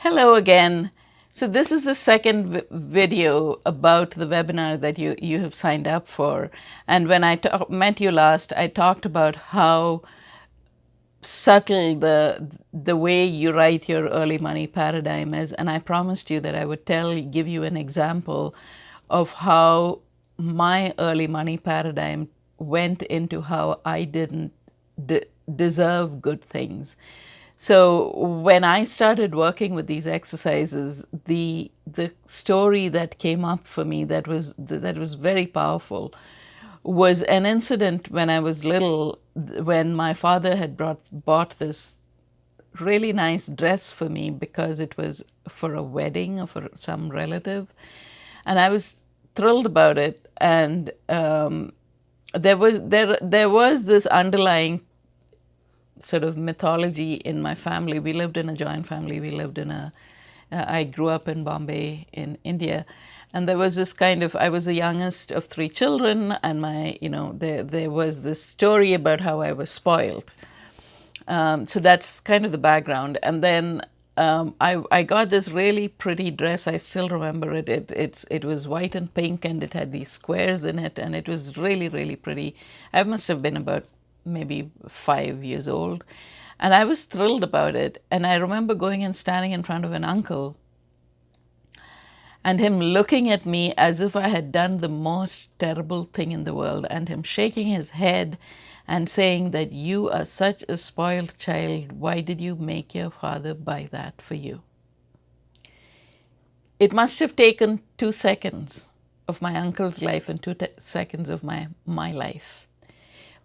Hello again. So this is the second video about the webinar that you have signed up for. And when I met you last, I talked about how subtle the way you write your early money paradigm is, and I promised you that I would give you an example of how my early money paradigm went into how I didn't deserve good things. So when I started working with these exercises, the story that came up for me that was very powerful was an incident when I was little, when my father had bought this really nice dress for me because it was for a wedding or for some relative, and I was thrilled about it. And there was this underlying sort of mythology in my family. We lived in a joint family. I grew up in Bombay in India. And there was this I was the youngest of three children, and there was this story about how I was spoiled. So that's kind of the background. And then I got this really pretty dress. I still remember it. It was white and pink, and it had these squares in it, and it was really, really pretty. I must have been about maybe 5 years old, and I was thrilled about it. And I remember going and standing in front of an uncle, and him looking at me as if I had done the most terrible thing in the world, and him shaking his head and saying that you are such a spoiled child. Why did you make your father buy that for you? It must have taken 2 seconds of my uncle's life and 2 seconds of my life.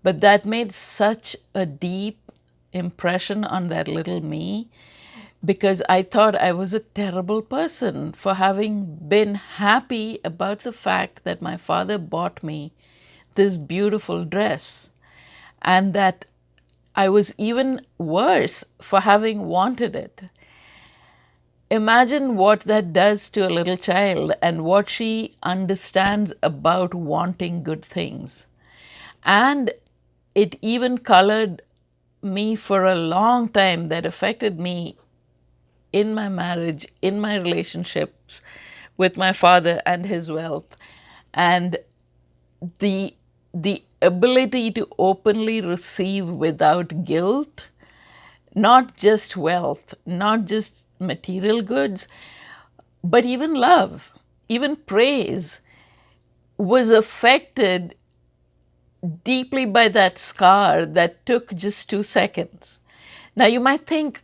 But that made such a deep impression on that little me, because I thought I was a terrible person for having been happy about the fact that my father bought me this beautiful dress, and that I was even worse for having wanted it. Imagine what that does to a little child and what she understands about wanting good things. And it even colored me for a long time. That affected me in my marriage, in my relationships with my father and his wealth. And the ability to openly receive without guilt, not just wealth, not just material goods, but even love, even praise, was affected deeply by that scar that took just 2 seconds. Now you might think,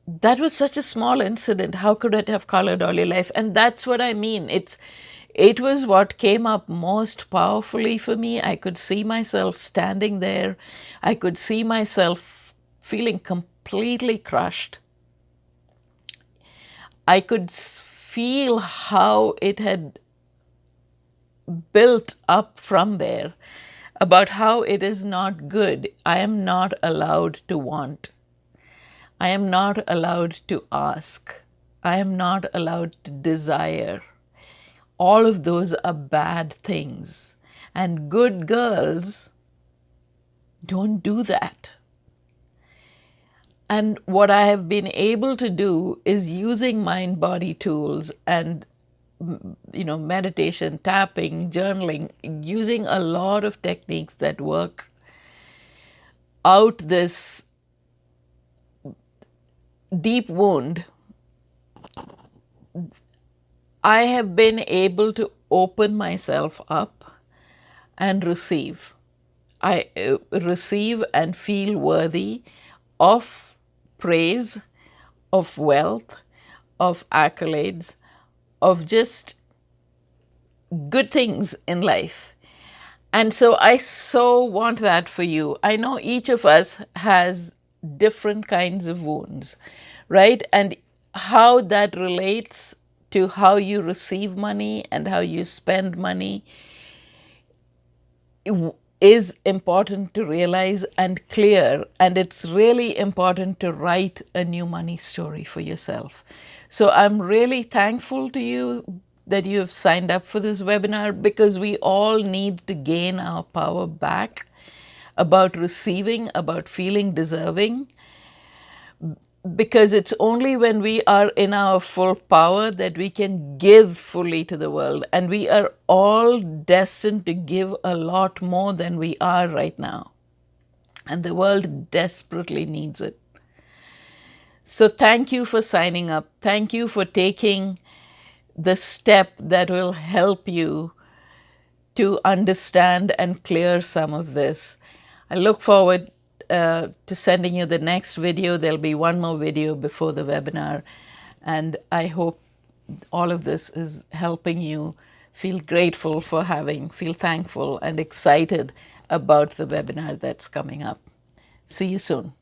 that was such a small incident. How could it have colored all your life? And that's what I mean. It was what came up most powerfully for me. I could see myself standing there. I could see myself feeling completely crushed. I could feel how it had built up from there, about how it is not good. I am not allowed to want. I am not allowed to ask. I am not allowed to desire. All of those are bad things. And good girls don't do that. And what I have been able to do is, using mind-body tools and meditation, tapping, journaling, using a lot of techniques that work out this deep wound, I have been able to open myself up and receive. I receive and feel worthy of praise, of wealth, of accolades, of just good things in life. And so I so want that for you. I know each of us has different kinds of wounds, right? And how that relates to how you receive money and how you spend money is important to realize and clear. And it's really important to write a new money story for yourself. So I'm really thankful to you that you have signed up for this webinar, because we all need to gain our power back about receiving, about feeling deserving. because it's only when we are in our full power that we can give fully to the world. And we are all destined to give a lot more than we are right now. And the world desperately needs it. So thank you for signing up. Thank you for taking the step that will help you to understand and clear some of this. I look forward to sending you the next video. There'll be one more video before the webinar. And I hope all of this is helping you feel grateful for feel thankful and excited about the webinar that's coming up. See you soon.